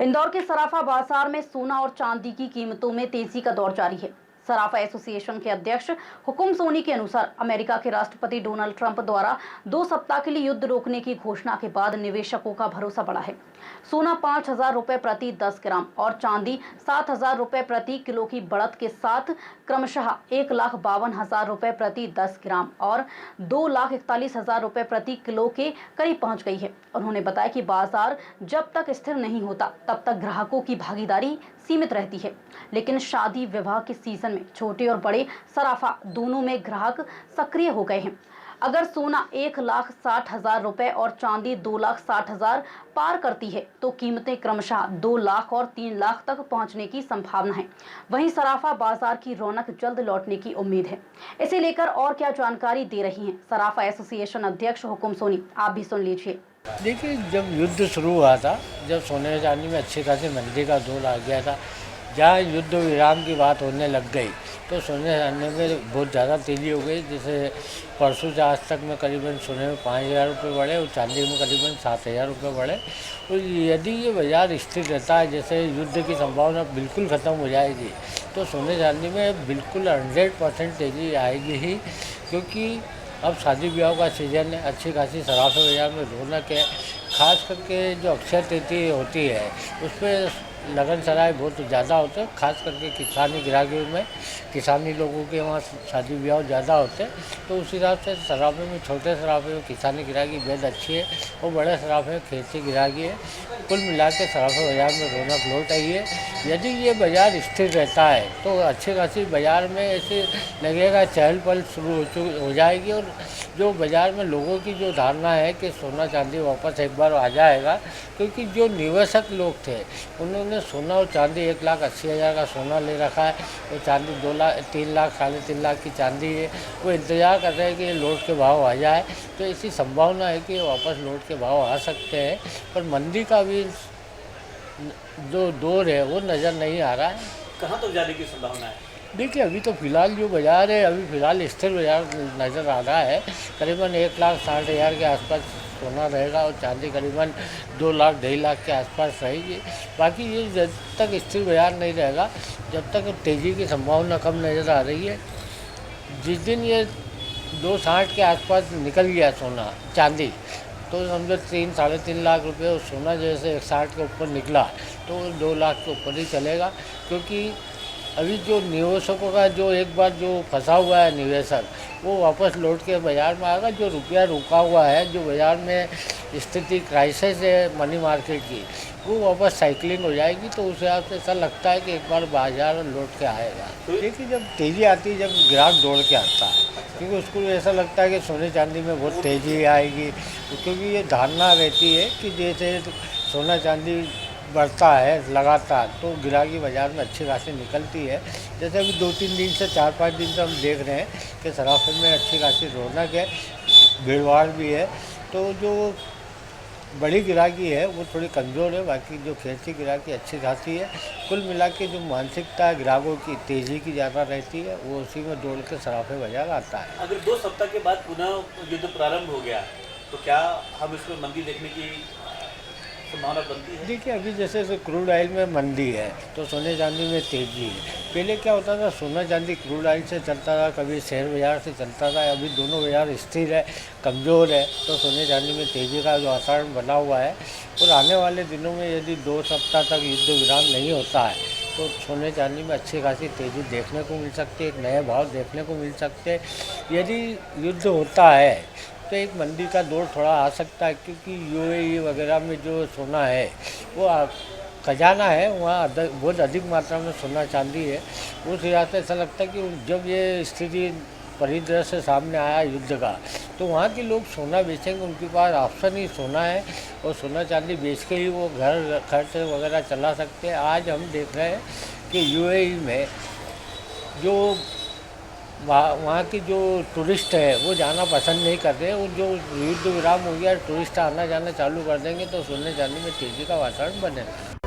इंदौर के सराफा बाजार में सोना और चांदी की कीमतों में तेजी का दौर जारी है। सराफा एसोसिएशन के अध्यक्ष हुकुम सोनी के अनुसार अमेरिका के राष्ट्रपति डोनाल्ड ट्रंप द्वारा 2 सप्ताह के लिए युद्ध रोकने की घोषणा के बाद निवेशकों का भरोसा बढ़ा है। सोना 5,000 रुपए प्रति 10 ग्राम और चांदी 7,000 रुपए प्रति किलो की बढ़त के साथ क्रमशः 1,52,000 रुपए प्रति 10 ग्राम और 2,41,000 रुपए प्रति किलो के करीब पहुंच गई है। उन्होंने बताया कि बाजार जब तक स्थिर नहीं होता तब तक ग्राहकों की भागीदारी सीमित रहती है, लेकिन शादी विवाह के सीजन में छोटे और बड़े सराफा दोनों में ग्राहक सक्रिय हो गए हैं। अगर सोना 1,60,000 रुपए और चांदी 2,60,000 पार करती है तो कीमतें क्रमशः 2 लाख और 3 लाख तक पहुंचने की संभावना है। वहीं सराफा बाजार की रौनक जल्द लौटने की उम्मीद है। इसे लेकर और क्या जानकारी दे रही हैं सराफा एसोसिएशन अध्यक्ष हुकुम सोनी, आप भी सुन लीजिए। देखिए, जब युद्ध शुरू हुआ था, जब सोने चांदी में अच्छी खासी मंदी का दौर आ गया था, जहाँ युद्ध विराम की बात होने लग गई तो सोने चांदी में बहुत ज़्यादा तेज़ी हो गई। जैसे परसों से आज तक में करीबन सोने में 5,000 रुपये बढ़े और चांदी में करीबन 7,000 रुपये बढ़े। और यदि ये बाज़ार स्थिर रहता है, जैसे युद्ध की संभावना बिल्कुल ख़त्म हो जाएगी, तो सोने चांदी में बिल्कुल 100% तेज़ी आएगी ही, क्योंकि अब शादी ब्याह का सीज़न है, अच्छी खासी सराफा बाजार में रौनक है। खास करके जो अक्षय तृतीया होती है उस पर लगन सराय बहुत ज़्यादा होते हैं। खास करके किसानी ग्राहकों में, किसानी लोगों के वहाँ शादी ब्याह ज़्यादा होते हैं, तो उस हिसाब से सराफे में, छोटे सराफे में किसानी ग्राहकी बेहद अच्छी है और बड़े सराफे में खेती ग्राहकी है। कुल मिला के सराफा बाजार में रौनक लौट आई है। यदि ये बाज़ार स्थिर रहता है तो अच्छी खासी बाज़ार में ऐसे लगेगा चहल पहल शुरू हो जाएगी। और जो बाज़ार में लोगों की जो धारणा है कि सोना चांदी वापस एक बार आ जाएगा, क्योंकि जो निवेशक लोग थे उन्होंने सोना और चांदी 1,80,000 का सोना ले रखा है और चांदी 2 लाख, 3 लाख, 3.5 लाख की चांदी है। वो इंतज़ार कर रहे हैं कि ये लौट के भाव आ जाए, तो ऐसी संभावना है कि वापस लौट के भाव आ सकते हैं। पर मंदी का भी जो दौर है वो नज़र नहीं आ रहा है। कहाँ तक जाने की संभावना है? देखिए, अभी तो फ़िलहाल जो बाज़ार है, अभी फ़िलहाल स्थिर बाज़ार नज़र आ रहा है। करीबन 1,60,000 के आसपास सोना रहेगा और चांदी करीबन 2 लाख, 2.5 लाख के आसपास रहेगी। बाकी ये जब तक स्थिर बाज़ार नहीं रहेगा, जब तक तेज़ी की संभावना कम नज़र आ रही है। जिस दिन ये 2,60 के आसपास निकल गया सोना चांदी, तो समझो 3, 3.5 लाख रुपये, और सोना जैसे 160 के ऊपर निकला तो 2 लाख के ऊपर ही चलेगा। क्योंकि अभी जो निवेशकों का जो एक बार जो फंसा हुआ है निवेशक, वो वापस लौट के बाज़ार में आएगा। जो रुपया रुका हुआ है, जो बाज़ार में स्थिति क्राइसिस है मनी मार्केट की, वो वापस साइकिलिंग हो जाएगी। तो उस हिसाब से ऐसा लगता है कि एक बार बाज़ार लौट के आएगा। देखिए, जब तेज़ी आती है, जब ग्राहक दौड़ के आता है, क्योंकि उसको ऐसा लगता है कि सोने चांदी में बहुत तेज़ी आएगी, क्योंकि ये धारणा रहती है कि जैसे सोना चांदी बढ़ता है लगातार तो ग्राहकी बाज़ार में अच्छी खासी निकलती है। जैसे अभी 2-3 दिन से, 4-5 दिन से हम देख रहे हैं कि सराफे में अच्छी खासी रौनक है, भीड़-भाड़ भी है। तो जो बड़ी ग्राहकी है वो थोड़ी कमज़ोर है, बाकी जो खेती ग्राहकी अच्छी खासी है। कुल मिला के जो मानसिकता है ग्राहकों की तेज़ी की ज़्यादा रहती है, वो उसी में दौड़ के सराफे बाज़ार आता है। अगर 2 सप्ताह के बाद पुनः युद्ध प्रारंभ हो गया तो क्या हम इसमें मंदी देखने की संभावना बनती है? देखिए, अभी जैसे क्रूड ऑयल में मंदी है तो सोने चांदी में तेज़ी है। पहले क्या होता था, सोना चांदी क्रूड ऑयल से चलता था, कभी शेयर बाज़ार से चलता था। अभी दोनों बाज़ार स्थिर है, कमज़ोर है, तो सोने चांदी में तेज़ी का जो वातावरण बना हुआ है। और आने वाले दिनों में यदि 2 सप्ताह तक युद्ध विराम नहीं होता है तो सोने चांदी में अच्छी खासी तेज़ी देखने को मिल सकती है, एक नए भाव देखने को मिल सकते हैं। यदि युद्ध होता है तो एक मंदी का दौर थोड़ा आ सकता है, क्योंकि यूएई वगैरह में जो सोना है वो खजाना है, वहाँ बहुत अधिक मात्रा में सोना चांदी है। उस हिसाब से ऐसा लगता है कि जब ये स्थिति परिदृश्य सामने आया युद्ध का, तो वहाँ के लोग सोना बेचेंगे, उनके पास ऑप्शन ही सोना है और सोना चांदी बेच के ही वो घर खर्च वगैरह चला सकते हैं। आज हम देख रहे हैं कि यूएई में जो वहाँ की जो टूरिस्ट है वो जाना पसंद नहीं कर रहे। और जो युद्ध विराम हो गया, टूरिस्ट आना जाना चालू कर देंगे तो सोने चांदी में तेज़ी का वातावरण बनेगा।